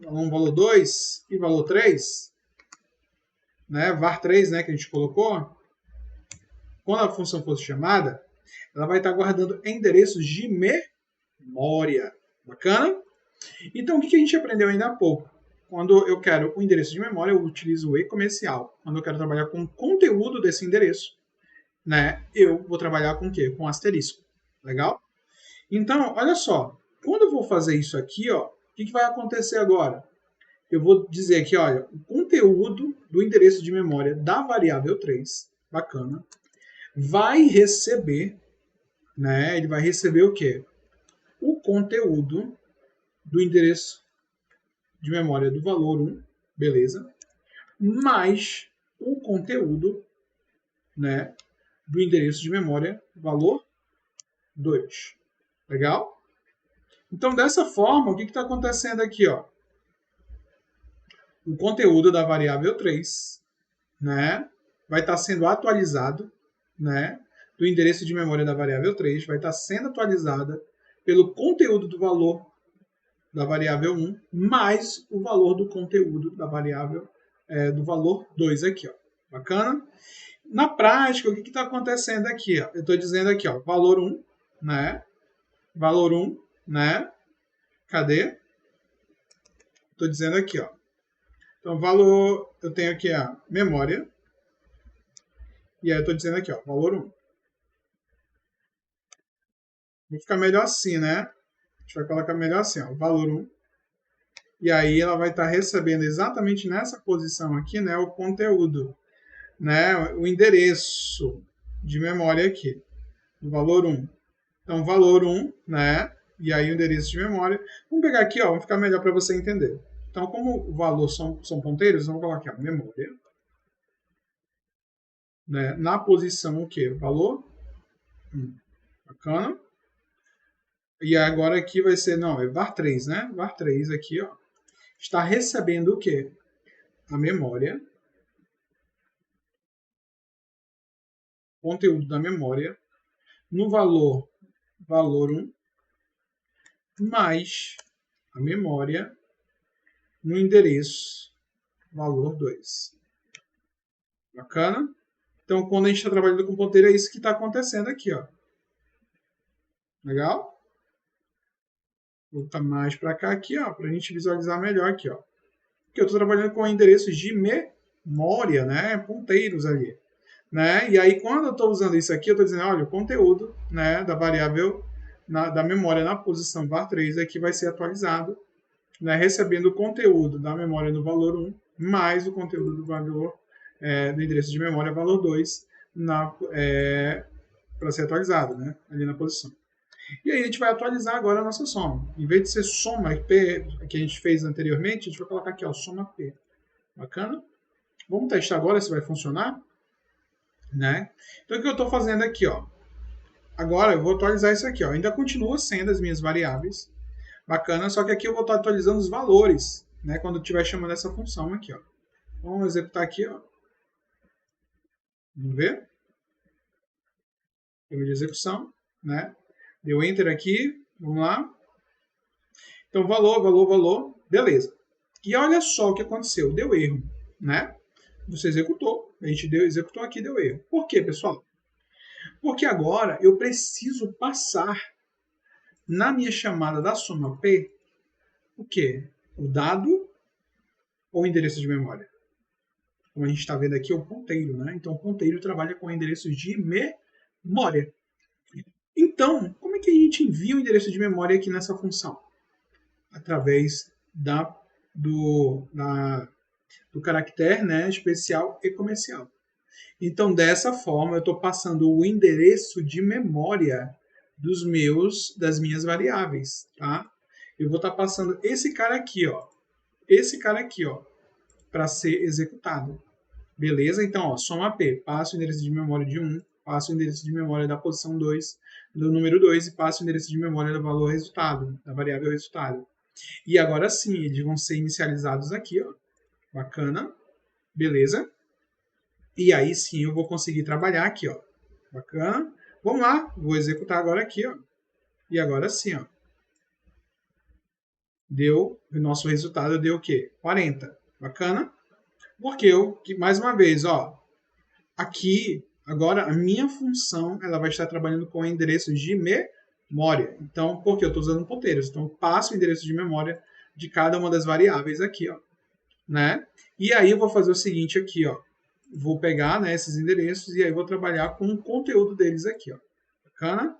Valor 1, valor 2 e valor 3, né? var3, né, que a gente colocou, quando a função fosse chamada, ela vai estar guardando endereços de memória. Bacana? Então, o que a gente aprendeu ainda há pouco? Quando eu quero o endereço de memória, eu utilizo o e-comercial. Quando eu quero trabalhar com o conteúdo desse endereço, né, eu vou trabalhar com o quê? Com asterisco. Legal? Então, olha só. Quando eu vou fazer isso aqui, ó, o que vai acontecer agora? Eu vou dizer aqui, olha, o conteúdo do endereço de memória da variável 3, bacana, vai receber, né, ele vai receber o quê? O conteúdo do endereço de memória do valor 1, beleza, mais o conteúdo, né, do endereço de memória valor 2. Legal? Então, dessa forma, o que está acontecendo aqui? Ó? O conteúdo da variável 3, né, vai estar sendo atualizado, né, do endereço de memória da variável 3, vai estar sendo atualizada pelo conteúdo do valor da variável 1, mais o valor do conteúdo da variável do valor 2 aqui. Ó. Bacana? Na prática, o que está acontecendo aqui? Ó? Eu estou dizendo aqui, ó, valor 1, né? Valor 1, né? Cadê? Estou dizendo aqui, ó. Então, valor, eu tenho aqui a memória. E aí eu estou dizendo aqui, ó, valor 1. Vai ficar melhor assim, né? A gente vai colocar melhor assim, ó, valor 1. E aí ela vai estar recebendo exatamente nessa posição aqui, né, o conteúdo, né, o endereço de memória aqui, o valor 1. Então, valor 1, né, e aí o endereço de memória. Vamos pegar aqui, ó, vai ficar melhor para você entender. Então, como o valor são ponteiros, vamos colocar aqui, ó, memória, né, na posição o quê? Valor 1. Bacana? E agora aqui vai ser, não, é var3, né? var3 aqui, ó, está recebendo o quê? A memória, conteúdo da memória, no valor 1, mais a memória no endereço valor 2. Bacana? Então, quando a gente está trabalhando com ponteiro, é isso que está acontecendo aqui. Ó. Legal? Vou botar mais para cá aqui, para a gente visualizar melhor aqui. Ó. Porque eu estou trabalhando com endereços de memória, né? Ponteiros ali. Né? E aí, quando eu estou usando isso aqui, eu estou dizendo, olha, o conteúdo, né, da variável da memória na posição var3 aqui vai ser atualizado, né, recebendo o conteúdo da memória no valor 1, mais o conteúdo do valor do endereço de memória valor 2 para ser atualizado, né, ali na posição. E aí a gente vai atualizar agora a nossa soma. Em vez de ser soma P, que a gente fez anteriormente, a gente vai colocar aqui, ó, soma P. Bacana? Vamos testar agora se vai funcionar? né? Então, o que eu estou fazendo aqui, ó? Agora, eu vou atualizar isso aqui, ó. Ainda continua sendo as minhas variáveis. Bacana, só que aqui eu vou estar atualizando os valores, né? Quando eu estiver chamando essa função aqui, ó. Vamos executar aqui, ó. Vamos ver? Termo de execução, né? Deu Enter aqui, vamos lá. Então, valor, valor, valor, beleza. E olha só o que aconteceu, deu erro, né? Você executou, a gente executou aqui, deu erro. Por quê, pessoal? Porque agora eu preciso passar na minha chamada da soma P o quê? O dado ou o endereço de memória? Como a gente está vendo aqui, é o ponteiro, né? Então, o ponteiro trabalha com endereços de memória. Então, como é que a gente envia o endereço de memória aqui nessa função? Através do caractere, né, especial e comercial. Então, dessa forma, eu estou passando o endereço de memória das minhas variáveis, tá? Eu vou estar passando esse cara aqui, ó, para ser executado. Beleza? Então, ó, soma P, passa o endereço de memória de 1, passa o endereço de memória da posição 2, do número 2 e passa o endereço de memória do valor resultado, da variável resultado. E agora sim, eles vão ser inicializados aqui, ó. Bacana. Beleza? E aí sim eu vou conseguir trabalhar aqui, ó. Bacana. Vamos lá, vou executar agora aqui, ó. E agora sim, ó. Deu, o nosso resultado deu o quê? 40. Bacana. Porque eu, mais uma vez, ó, aqui, agora, a minha função, ela vai estar trabalhando com endereços de memória. Então, porque eu estou usando ponteiros. Então, eu passo o endereço de memória de cada uma das variáveis aqui, ó. Né? E aí eu vou fazer o seguinte aqui, ó. Vou pegar, né, esses endereços e aí vou trabalhar com o conteúdo deles aqui, ó. Bacana?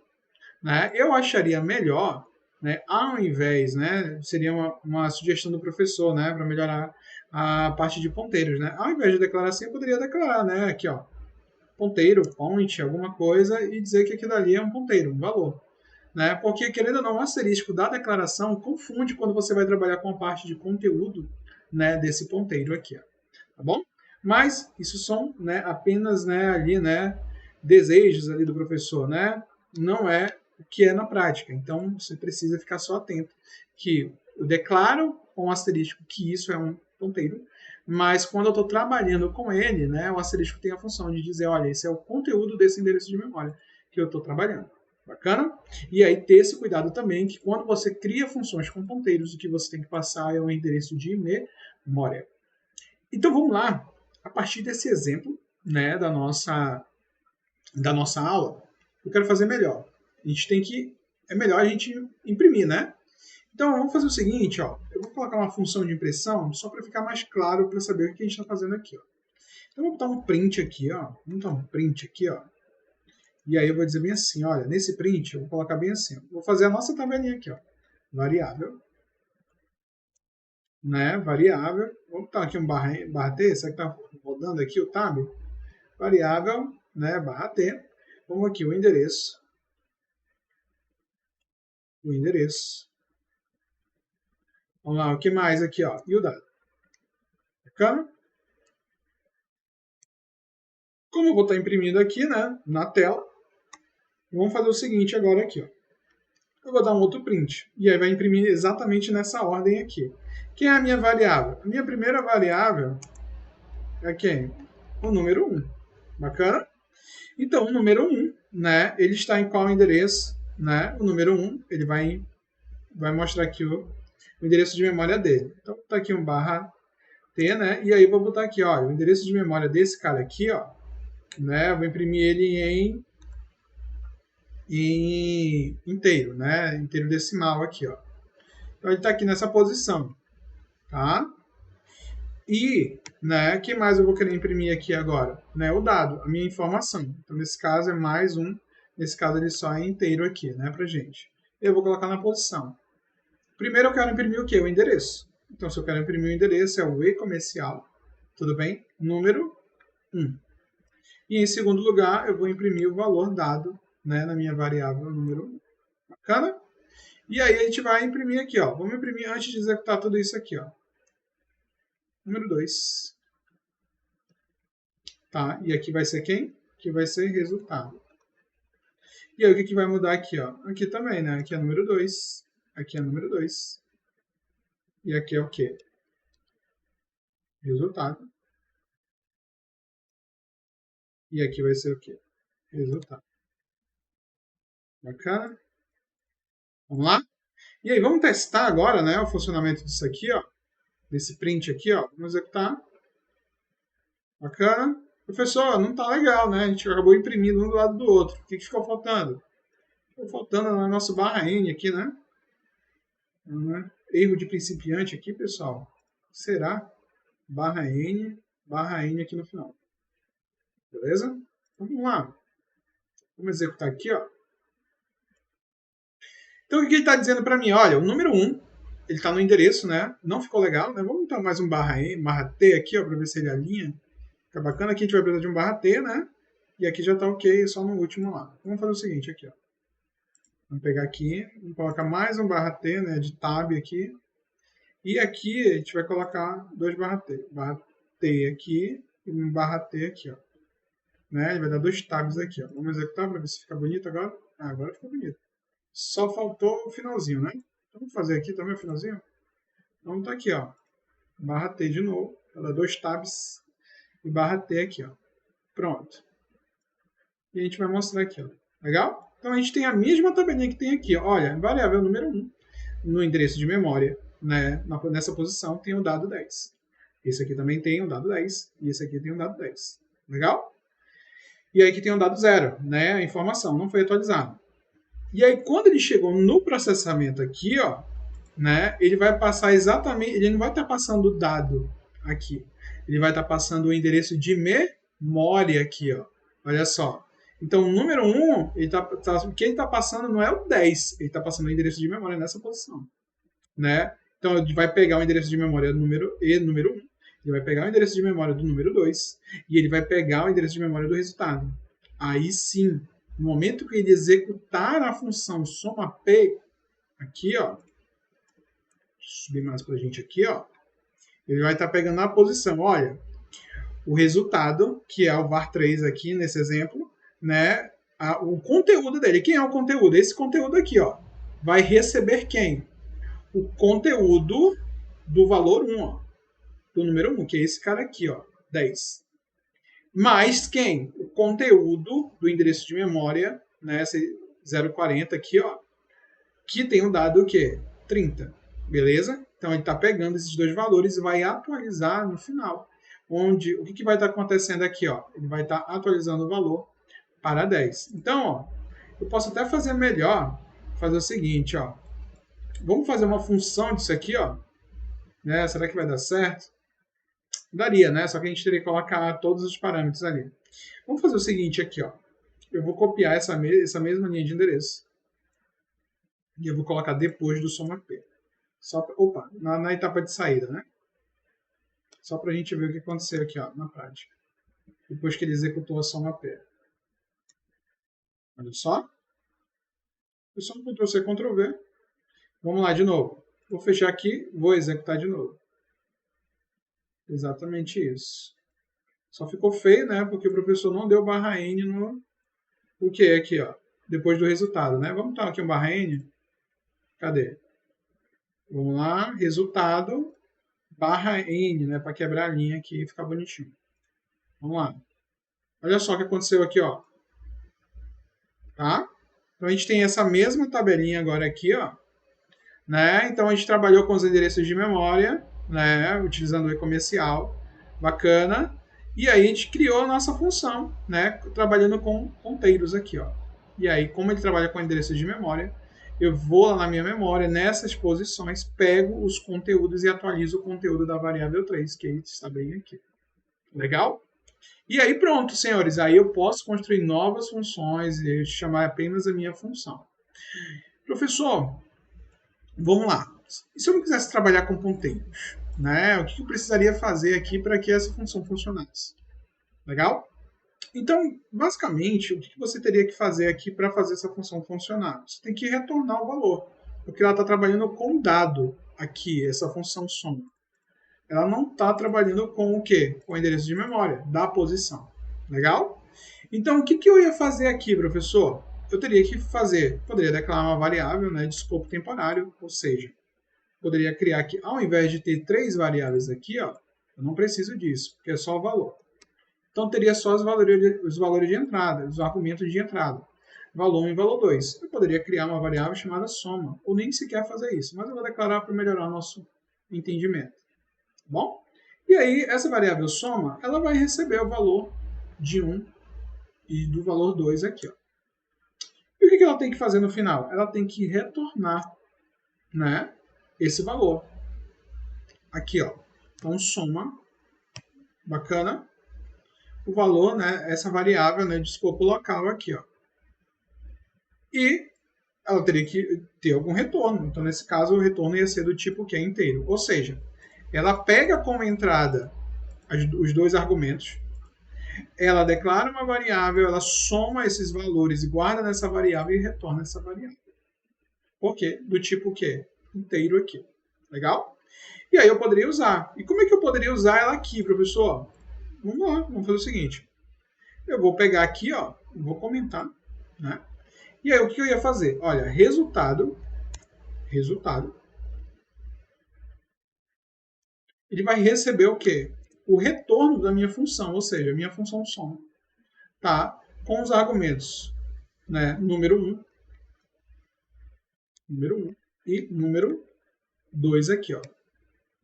Né? Eu acharia melhor, né, ao invés, né, seria uma sugestão do professor, né, para melhorar a parte de ponteiros, né? Ao invés de declarar assim, eu poderia declarar, né, aqui, ó, ponteiro, point, alguma coisa e dizer que aquilo ali é um ponteiro, um valor. Né? Porque, querendo ou não, o asterisco da declaração confunde quando você vai trabalhar com a parte de conteúdo, né, desse ponteiro aqui. Ó. Tá bom? Mas isso são, né, apenas, né, ali, né, desejos ali do professor. Né? Não é o que é na prática. Então, você precisa ficar só atento que eu declaro com o asterisco que isso é um ponteiro, mas quando eu estou trabalhando com ele, né, o asterisco tem a função de dizer, olha, esse é o conteúdo desse endereço de memória que eu estou trabalhando. Bacana? E aí ter esse cuidado também que quando você cria funções com ponteiros, o que você tem que passar é um endereço de memória. Então vamos lá, a partir desse exemplo, né, da nossa aula, eu quero fazer melhor. A gente tem que é melhor a gente imprimir, né? Então vamos fazer o seguinte, ó, eu vou colocar uma função de impressão só para ficar mais claro para saber o que a gente está fazendo aqui, ó. Então vou botar um print aqui, ó. Vamos botar um print aqui, ó. E aí eu vou dizer bem assim, olha, nesse print eu vou colocar bem assim, ó, vou fazer a nossa tabelinha aqui, ó, variável, né, variável, vou botar aqui um barra T, será que tá rodando aqui o tab? Variável, né, barra T, vamos aqui o endereço, vamos lá, o que mais aqui, ó, e o dado, bacana? Como eu vou estar imprimindo aqui, né, na tela, vamos fazer o seguinte agora aqui, ó. Eu vou dar um outro print. E aí vai imprimir exatamente nessa ordem aqui. Quem é a minha variável? A minha primeira variável é quem? O número 1. Bacana? Então, o número 1, né, ele está em qual endereço? Né? O número 1, ele vai mostrar aqui o endereço de memória dele. Então, vou botar aqui um barra T, né? E aí vou botar aqui, ó, o endereço de memória desse cara aqui, ó, né? Eu vou imprimir ele em inteiro, né? Inteiro decimal aqui, ó. Então ele está aqui nessa posição, tá? E, né, o que mais eu vou querer imprimir aqui agora? Né, o dado, a minha informação. Então nesse caso é mais um, nesse caso ele só é inteiro aqui, né, pra gente. Eu vou colocar na posição. Primeiro eu quero imprimir o quê? O endereço. Então se eu quero imprimir o endereço é o e comercial, tudo bem? Número 1. E em segundo lugar eu vou imprimir o valor dado, né, na minha variável número 1. Bacana? E aí a gente vai imprimir aqui, ó. Vamos imprimir antes de executar tudo isso aqui, ó. Número 2. Tá? E aqui vai ser quem? aqui vai ser resultado. E aí o que vai mudar aqui? Ó? Aqui também, né? Aqui é número 2, aqui é número 2. E aqui é o quê? Resultado. E aqui vai ser o quê? Resultado. Bacana? Vamos lá? E aí, vamos testar agora, né, o funcionamento disso aqui, ó. Desse print aqui, ó. Vamos executar. Bacana. Professor, não tá legal, né? A gente acabou imprimindo um do lado do outro. O que ficou faltando? Ficou faltando no nosso barra N aqui, né? Erro de principiante aqui, pessoal. Será? Barra N aqui no final. Beleza? Então, vamos lá. Vamos executar aqui, ó. Então, o que ele está dizendo para mim? Olha, o número 1, ele está no endereço, né? Não ficou legal, né? Vamos botar mais um barra T aqui, ó, para ver se ele alinha. Fica bacana. Aqui a gente vai precisar de um barra T, né? E aqui já está ok, só no último lá. Vamos fazer o seguinte aqui, ó. Vamos pegar aqui, vamos colocar mais um barra T, né? De tab aqui. E aqui a gente vai colocar dois barra T. Barra T aqui e um barra T aqui, ó. Né? Ele vai dar dois tabs aqui, ó. Vamos executar para ver se fica bonito agora. Ah, agora ficou bonito. Só faltou o finalzinho, né? Então, vamos fazer aqui também o finalzinho? Vamos estar aqui, ó. Barra T de novo. Ela dá dois tabs e barra T aqui, ó. Pronto. E a gente vai mostrar aqui, ó. Legal? Então, a gente tem a mesma tabelinha que tem aqui, ó. Olha, variável número 1, no endereço de memória, né? Nessa posição tem o dado 10. Esse aqui também tem o dado 10. E esse aqui tem o dado 10. Legal? E aí aqui tem o dado 0, né? A informação não foi atualizada. E aí, quando ele chegou no processamento aqui, ó, né, ele vai passar exatamente, ele não vai estar passando o dado aqui, ele vai estar passando o endereço de memória aqui, ó. Olha só. Então, o número 1, o que ele está passando não é o 10, ele está passando o endereço de memória nessa posição, né? Então, ele vai pegar o endereço de memória do número 1, ele vai pegar o endereço de memória do número 2 e ele vai pegar o endereço de memória do resultado. Aí sim, no momento que ele executar a função soma P, aqui, ó, deixa eu subir mais para a gente aqui, ó, ele vai estar pegando a posição, olha, o resultado, que é o var3 aqui nesse exemplo, né, o conteúdo dele. Quem é o conteúdo? Esse conteúdo aqui, ó, vai receber quem? O conteúdo do valor 1, ó, do número 1, que é esse cara aqui, ó, 10. Mais quem? O conteúdo do endereço de memória, né, esse 040 aqui, ó, que tem o dado o quê? 30, beleza? Então ele está pegando esses dois valores e vai atualizar no final. Onde, o que vai estar acontecendo aqui? Ó? Ele vai estar atualizando o valor para 10. Então, ó, eu posso até fazer melhor, fazer o seguinte, ó. Vamos fazer uma função disso aqui, ó. Né? Será que vai dar certo? Daria, né? Só que a gente teria que colocar todos os parâmetros ali. Vamos fazer o seguinte aqui, ó. Eu vou copiar essa mesma linha de endereço. E eu vou colocar depois do soma P. Só pra, opa, na etapa de saída, né? Só para a gente ver o que aconteceu aqui, ó, na prática. Depois que ele executou a soma P. Olha só. Eu só Ctrl+C, Ctrl+V. Vamos lá de novo. Vou fechar aqui, vou executar de novo. Exatamente isso. Só ficou feio, né? Porque o professor não deu barra N no... O que é aqui, ó? Depois do resultado, né? Vamos botar aqui um barra N. Cadê? Vamos lá. Resultado, barra N, né? Para quebrar a linha aqui e ficar bonitinho. Vamos lá. Olha só o que aconteceu aqui, ó. Tá? Então a gente tem essa mesma tabelinha agora aqui, ó. Né? Então a gente trabalhou com os endereços de memória, né? Utilizando o e-comercial. Bacana. E aí a gente criou a nossa função, né? Trabalhando com ponteiros aqui, ó. E aí, como ele trabalha com endereços de memória, eu vou lá na minha memória, nessas posições, pego os conteúdos e atualizo o conteúdo da variável 3, que está bem aqui. Legal? E aí pronto, senhores. Aí eu posso construir novas funções e chamar apenas a minha função. Professor, vamos lá. E se eu não quisesse trabalhar com ponteiros? Né? O que eu precisaria fazer aqui para que essa função funcionasse? Legal? Então, basicamente, o que você teria que fazer aqui para fazer essa função funcionar? Você tem que retornar o valor, porque ela está trabalhando com dado aqui, essa função soma. Ela não está trabalhando com o quê? Com o endereço de memória da posição. Legal? Então, o que, que eu ia fazer aqui, professor? Eu teria que fazer, poderia declarar uma variável, né, de escopo temporário, ou seja, poderia criar aqui, ao invés de ter 3 variáveis aqui, ó, eu não preciso disso, porque é só o valor. Então, teria só os valores de entrada, os argumentos de entrada. Valor 1 e valor 2. Eu poderia criar uma variável chamada soma, ou nem sequer fazer isso, mas eu vou declarar para melhorar nosso entendimento. Tá bom? E aí, essa variável soma, ela vai receber o valor de 1 e do valor 2 aqui. Ó. E o que ela tem que fazer no final? Ela tem que retornar, né, esse valor. Aqui, ó. Então, soma, bacana, o valor, né, essa variável, né, de escopo local aqui, ó. E ela teria que ter algum retorno. Então, nesse caso, o retorno ia ser do tipo que é inteiro. Ou seja, ela pega como entrada os dois argumentos, ela declara uma variável, ela soma esses valores e guarda nessa variável e retorna essa variável. Por quê? Do tipo que? Inteiro aqui. Legal? E aí eu poderia usar. E como é que eu poderia usar ela aqui, professor? Vamos lá, vamos fazer o seguinte. Eu vou pegar aqui, ó, vou comentar, né? E aí o que eu ia fazer? Olha, resultado, ele vai receber o quê? O retorno da minha função, ou seja, a minha função soma, tá? Com os argumentos, né? Número 1 e número 2 aqui, ó.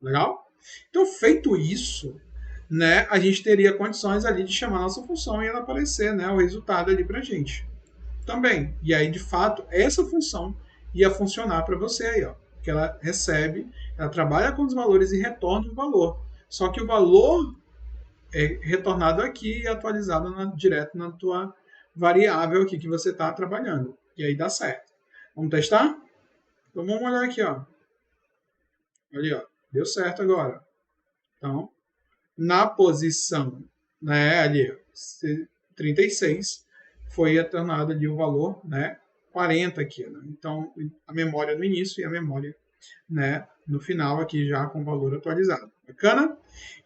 Legal? Então, feito isso, né, a gente teria condições ali de chamar a nossa função e ela aparecer, né, o resultado ali pra gente. Também. E aí, de fato, essa função ia funcionar para você aí, ó. Que ela recebe, ela trabalha com os valores e retorna o valor. Só que o valor é retornado aqui e atualizado direto na tua variável aqui que você está trabalhando. E aí dá certo. Vamos testar? Então vamos olhar aqui, ó. Ali, ó. Deu certo agora. Então, na posição, né, ali, 36, foi retornado ali o valor, né, 40 aqui, né? Então, a memória no início e a memória, né, no final aqui já com o valor atualizado. Bacana?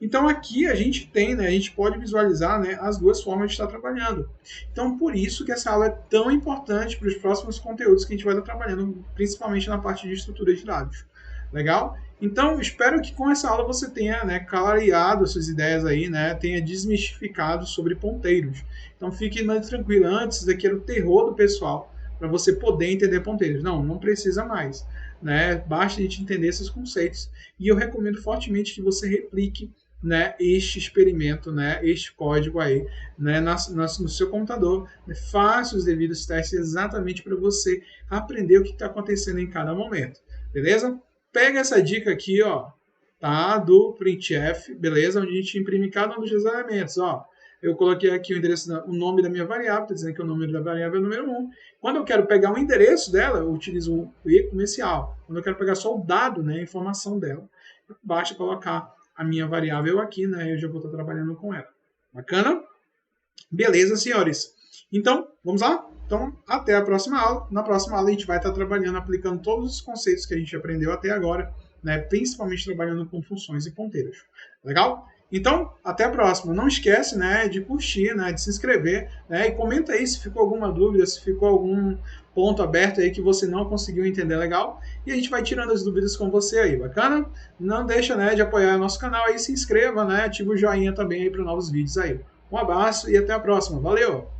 Então aqui a gente tem, né, a gente pode visualizar, né, as duas formas de estar trabalhando. Então por isso que essa aula é tão importante para os próximos conteúdos que a gente vai estar trabalhando, principalmente na parte de estrutura de dados. Legal? Então, espero que com essa aula você tenha, né, clareado essas ideias aí, né, tenha desmistificado sobre ponteiros. Então, fique mais tranquilo. Antes, daqui era o terror do pessoal para você poder entender ponteiros. Não, não precisa mais. Né? Basta a gente entender esses conceitos. E eu recomendo fortemente que você replique, né, este experimento, né, este código aí, né, no seu computador. Né? Faça os devidos testes exatamente para você aprender o que está acontecendo em cada momento. Beleza? Pega essa dica aqui, ó, tá? Do printf, beleza? Onde a gente imprime cada um dos elementos, ó. Eu coloquei aqui o endereço, o nome da minha variável, está dizendo que o número da variável é o número 1. Quando eu quero pegar o endereço dela, eu utilizo o e comercial. Quando eu quero pegar só o dado, né, a informação dela, basta colocar a minha variável aqui, né, eu já vou estar trabalhando com ela. Bacana? Beleza, senhores. Então, vamos lá? Então, até a próxima aula. Na próxima aula, a gente vai estar trabalhando, aplicando todos os conceitos que a gente aprendeu até agora, né? Principalmente trabalhando com funções e ponteiros. Legal? Então, até a próxima. Não esquece, né, de curtir, né, de se inscrever, né, e comenta aí se ficou alguma dúvida, se ficou algum ponto aberto aí que você não conseguiu entender legal. E a gente vai tirando as dúvidas com você aí, bacana? Não deixa, né, de apoiar o nosso canal aí, se inscreva, né, ativa o joinha também aí para novos vídeos aí. Um abraço e até a próxima. Valeu!